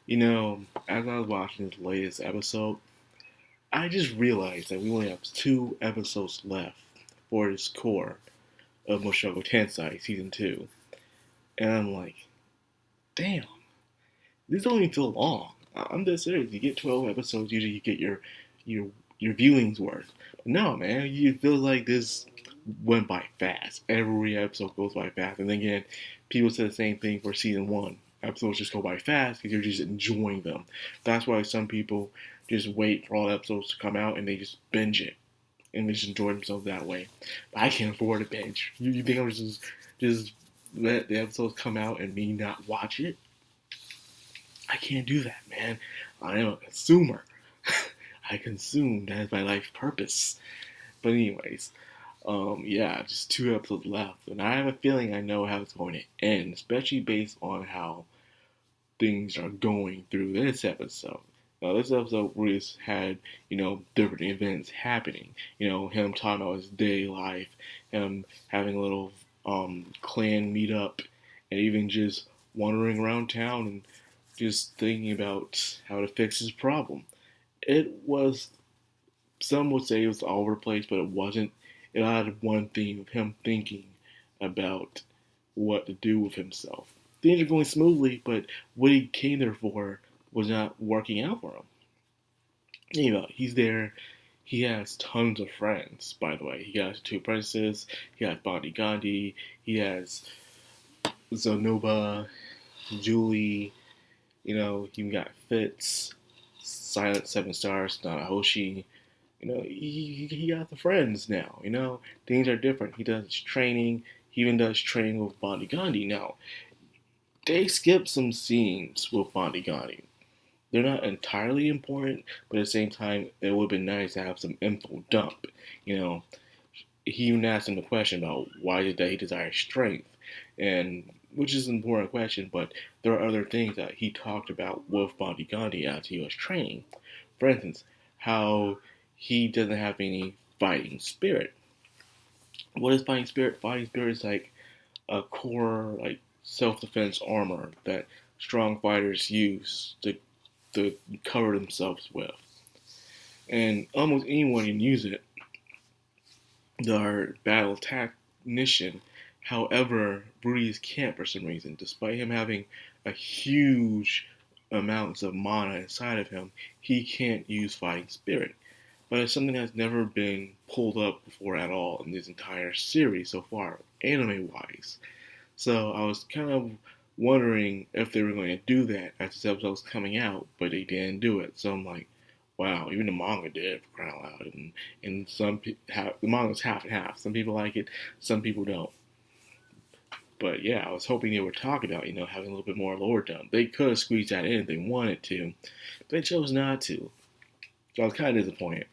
As I was watching this latest episode, I just realized that we only have 2 episodes left for this core of Mushoku Tensei Season 2. And I'm like, damn, this only so long. I'm dead serious. You get 12 episodes, usually you get your your viewings worth. But no, man, you feel like this went by fast. Every episode goes by fast. And then again, people say the same thing for Season 1. Episodes just go by fast because you're just enjoying them. That's why some people just wait for all the episodes to come out and they just binge it and they just enjoy themselves that way. But I can't afford to binge. You think I'm just let the episodes come out and me not watch it? I can't do that, man. I am a consumer. I consume. That is my life purpose. But anyways, yeah, just 2 episodes left, and I have a feeling I know how it's going to end, especially based on how things are going through this episode. Now, this episode really had, different events happening. Him talking about his day life, him having a little clan meetup, and even just wandering around town and just thinking about how to fix his problem. It was, some would say it was all over the place, but it wasn't. It had one theme of him thinking about what to do with himself. Things are going smoothly, but what he came there for was not working out for him. He's there. He has tons of friends, by the way. He has 2 apprentices. He has Bondi Gandhi. He has Zonoba, Julie. He got Fitz, Silent 7 Stars, Nanahoshi. He got the friends now. Things are different. He does training. He even does training with Bondi Gandhi. Now, they skipped some scenes with Bondi Gandhi. They're not entirely important, but at the same time, it would have been nice to have some info dump. You know, he even asked him the question about why did he desire strength, and which is an important question. But there are other things that he talked about with Bondi Gandhi as he was training. For instance, how he doesn't have any fighting spirit. What is fighting spirit? Fighting spirit is like a core, like self-defense armor that strong fighters use to cover themselves with. And almost anyone can use it. Our battle technician, however, Rudy's can't for some reason, despite him having a huge amounts of mana inside of him, he can't use fighting spirit. But it's something that's never been pulled up before at all in this entire series so far, anime wise. So I was kind of wondering if they were going to do that as this episode was coming out, but they didn't do it. So I'm like, wow, even the manga did it, for crying out loud. And the manga's half and half. Some people like it, some people don't. But yeah, I was hoping they were talking about, having a little bit more lore done. They could have squeezed that in if they wanted to, but they chose not to. So I was kind of disappointed.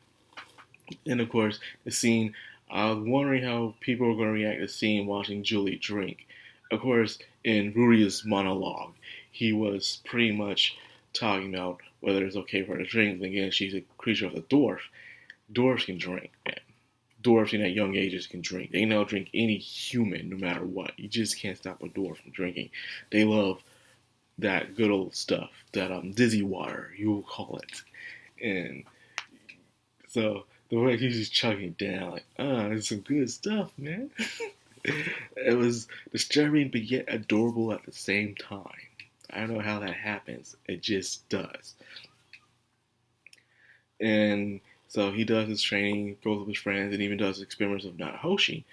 And of course, the scene, I was wondering how people were going to react to seeing watching Julie drink. Of course, in Rury's monologue, he was pretty much talking about whether it's okay for her to drink. And again, she's a creature of the dwarf. Dwarves can drink, man. Dwarves in that young ages can drink. They know drink any human, no matter what. You just can't stop a dwarf from drinking. They love that good old stuff, that dizzy water, you will call it. And so the way he's just chugging it down, like, it's some good stuff, man. It was disturbing but yet adorable at the same time. I don't know how that happens. It just does. And so he does his training, goes with his friends, and even does experiments of Nanahoshi.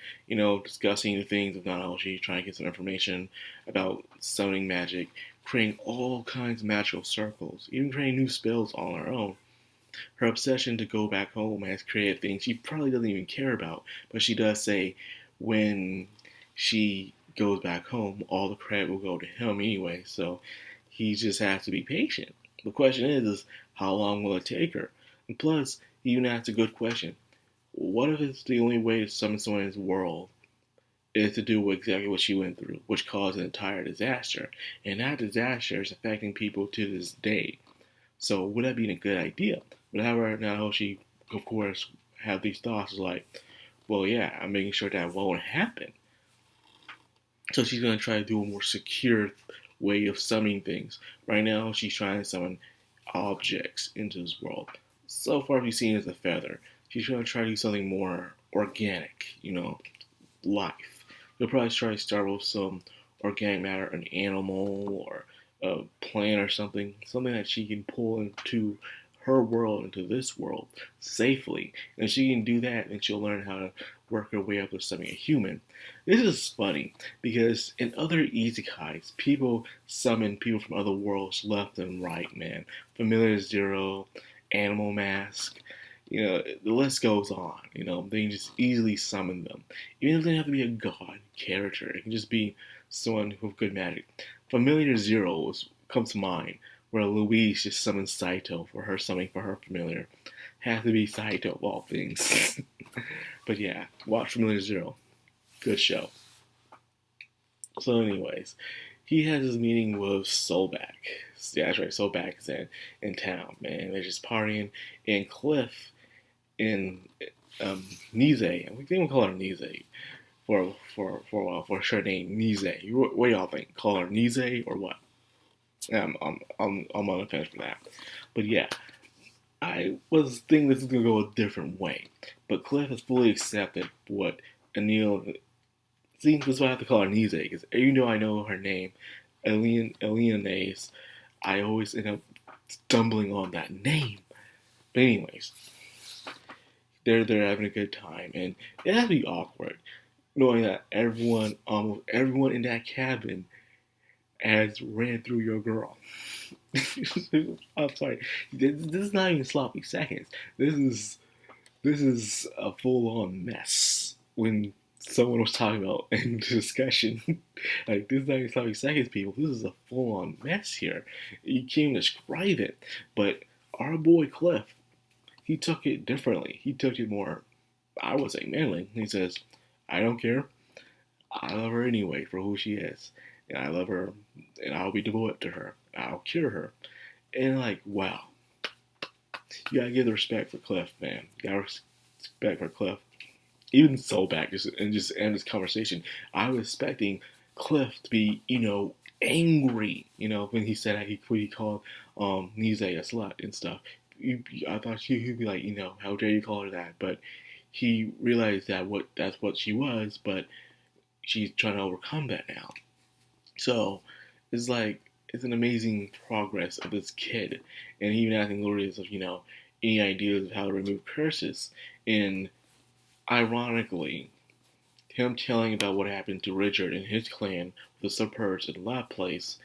Discussing the things of Nanahoshi, trying to get some information about summoning magic, creating all kinds of magical circles, even creating new spells on her own. Her obsession to go back home has created things she probably doesn't even care about, but she does say when she goes back home, all the credit will go to him anyway, so he just has to be patient. The question is how long will it take her? And plus, he even asked a good question. What if it's the only way to summon someone in his world is to do exactly what she went through, which caused an entire disaster, and that disaster is affecting people to this day. So would that be a good idea? But however, now she, of course, have these thoughts like, well, yeah, I'm making sure that won't happen. So she's going to try to do a more secure way of summoning things. Right now, she's trying to summon objects into this world. So far, we've seen as a feather. She's going to try to do something more organic, life. You'll probably try to start with some organic matter, an animal or a plant or something that she can pull into her world, into this world, safely. And if she can do that, then she'll learn how to work her way up to becoming a human. This is funny because in other isekais, people summon people from other worlds left and right, man. Familiar Zero, Animal Mask, the list goes on. They can just easily summon them. Even if they don't have to be a god character, it can just be someone with good magic. Familiar Zero comes to mind, where Louise just summons Saito for her summoning for her familiar. Has to be Saito of all things. But yeah, watch Familiar Zero. Good show. So anyways, he has his meeting with Soulback. Yeah, that's right, Soulback is in town, man. They're just partying, and Cliff and Nize, we think we'll call her Nize for a while, for sure name Nize. What do y'all think? Call her Nize or what? I'm on the fence for that. But yeah, I was thinking this is gonna go a different way, but Cliff has fully accepted what Anil. See, this is why I have to call her Nize, because even though I know her name, Alina Nays, I always end up stumbling on that name. But anyways, they're having a good time, and it has to be awkward knowing that almost everyone in that cabin has ran through your girl. I'm sorry, this is not even sloppy seconds. This is a full on mess. When someone was talking about in the discussion, like, this is not even sloppy seconds, people. This is a full on mess here. You can't even describe it. But our boy Cliff, he took it differently. He took it more, I would say, manly. He says, I don't care. I love her anyway for who she is. And I love her, and I'll be devoted to her. I'll cure her. And like, wow. You gotta give the respect for Cliff, man. You gotta respect for Cliff. Even Soulback, just end this conversation. I was expecting Cliff to be, angry, when he said that he called Nize a slut and stuff. I thought he'd be like, how dare you call her that? But he realized that's what she was, but she's trying to overcome that now. So it's like, it's an amazing progress of this kid, and even asking Lourdes of any ideas of how to remove curses. And ironically, him telling about what happened to Richard and his clan with the Serpers and Laplace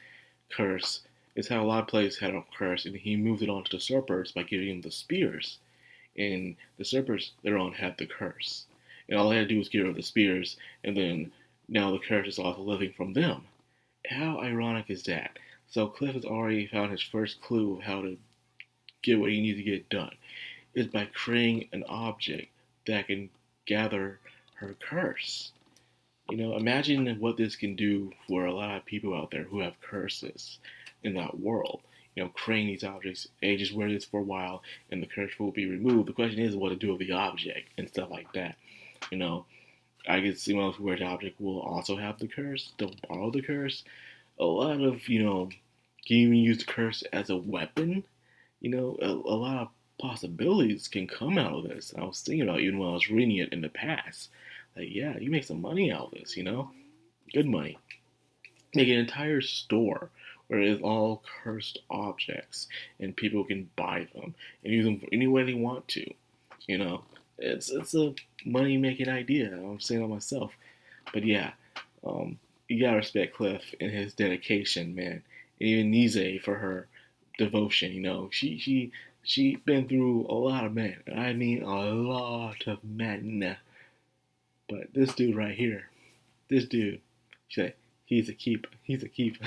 curse is how Laplace had a curse, and he moved it on to the Serpers by giving them the spears. And the Serpers later on had the curse, and all they had to do was get rid of the spears, and then now the curse is also living from them. How ironic is that? So Cliff has already found his first clue of how to get what he needs to get done. Is by creating an object that can gather her curse. Imagine what this can do for a lot of people out there who have curses in that world. Creating these objects, just wear this for a while, and the curse will be removed. The question is what to do with the object and stuff like that. I can see most who wear the object will also have the curse. They'll borrow the curse. A lot of, can even use the curse as a weapon. A lot of possibilities can come out of this. I was thinking about it even when I was reading it in the past. Like, yeah, you make some money out of this, Good money. Make an entire store where it's all cursed objects, and people can buy them and use them any way they want to. It's a money making idea. I'm saying it myself, but yeah, you gotta respect Cliff and his dedication, man. And even Nize for her devotion. She been through a lot of men. I mean, a lot of men. But this dude right here, he's a keeper. He's a keeper.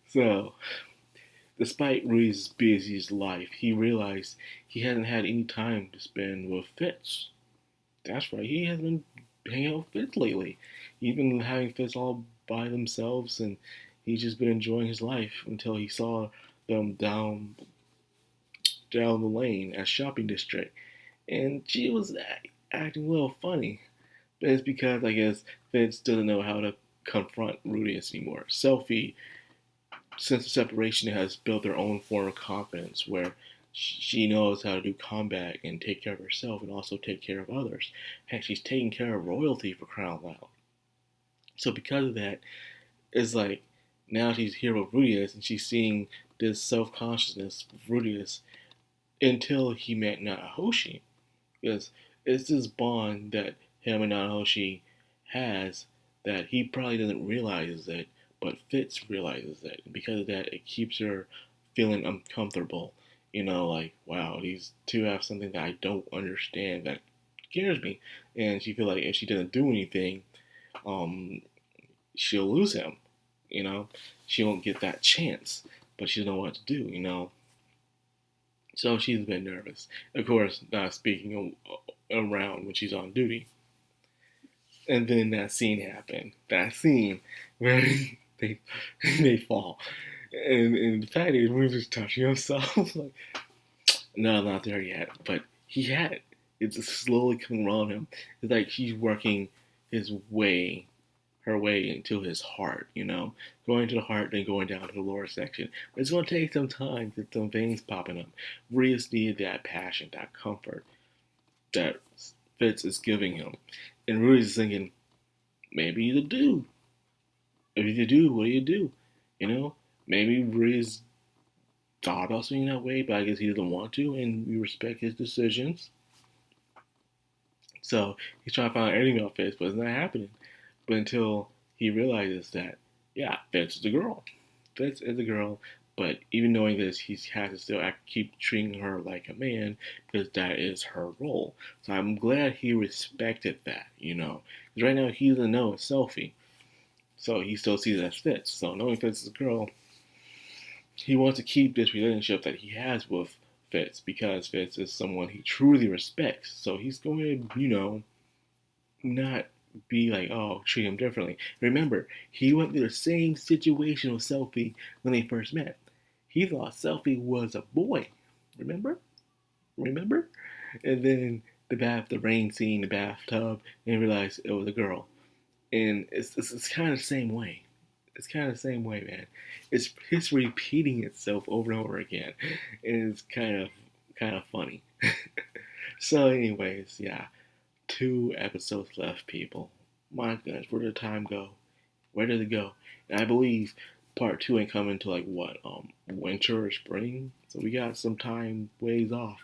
So, despite Rui's busy life, he realized he hasn't had any time to spend with Fitz. That's right, he hasn't been hanging out with Fitz lately. He's been having Fitz all by themselves, and he's just been enjoying his life until he saw them down the lane at shopping district, and she was acting a little funny. But it's because I guess Fitz doesn't know how to confront Rudius anymore. Selphie, since the separation, has built their own form of confidence where she knows how to do combat and take care of herself and also take care of others. Heck, she's taking care of royalty, for crying out loud. So because of that, it's like now she's here with Rudius and she's seeing this self-consciousness of Rudius until he met Nanahoshi. Because it's this bond that him and Nanahoshi has that he probably doesn't realize it, but Fitz realizes it. And because of that, it keeps her feeling uncomfortable. You know, like, wow, these two have something that I don't understand that scares me. And she feels like if she doesn't do anything, she'll lose him. You know, she won't get that chance, but she doesn't know what to do. You know, so she's a bit nervous. Of course, not speaking around when she's on duty. And then that scene happened. That scene where they they fall, and Fatty was just touching himself. Like, no, not there yet. But he had it. It's slowly coming around him. It's like he's working his way, her way into his heart. You know, going to the heart, then going down to the lower section. But it's going to take some time. Get some veins popping up. Rias needed that passion, that comfort that Fitz is giving him. And Rudy's thinking, maybe he's a dude. If he's a dude, what do you do? You know, maybe Rudy's thought about swinging that way, but I guess he doesn't want to, and we respect his decisions. So he's trying to find out everything about Fitz, but it's not happening. But until he realizes that, yeah, Fitz is a girl. Fitz is a girl, but even knowing this, he has to still keep treating her like a man because that is her role. So I'm glad he respected that, you know. Because right now he doesn't know it's Selphie. So he still sees it as Fitz. So knowing Fitz is a girl, he wants to keep this relationship that he has with Fitz because Fitz is someone he truly respects. So he's going to, you know, not be like, oh, treat him differently. Remember, he went through the same situation with Selphie when they first met. He thought Selphie was a boy. Remember? And then the rain scene, the bathtub, and he realized it was a girl. And it's kind of the same way. It's kind of the same way, man. It's repeating itself over and over again, and it's kind of funny. So, anyways, yeah, 2 episodes left, people. My goodness, where did the time go? Where did it go? And I believe part 2 ain't coming until like what, winter or spring. So we got some time ways off.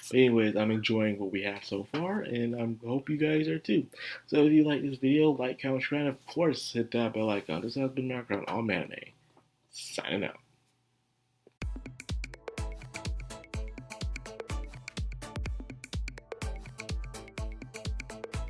But anyways, I'm enjoying what we have so far, and I hope you guys are too. So if you like this video, like, comment, subscribe, and of course hit that bell icon. This has been Madcrownxox on Anime. Signing out.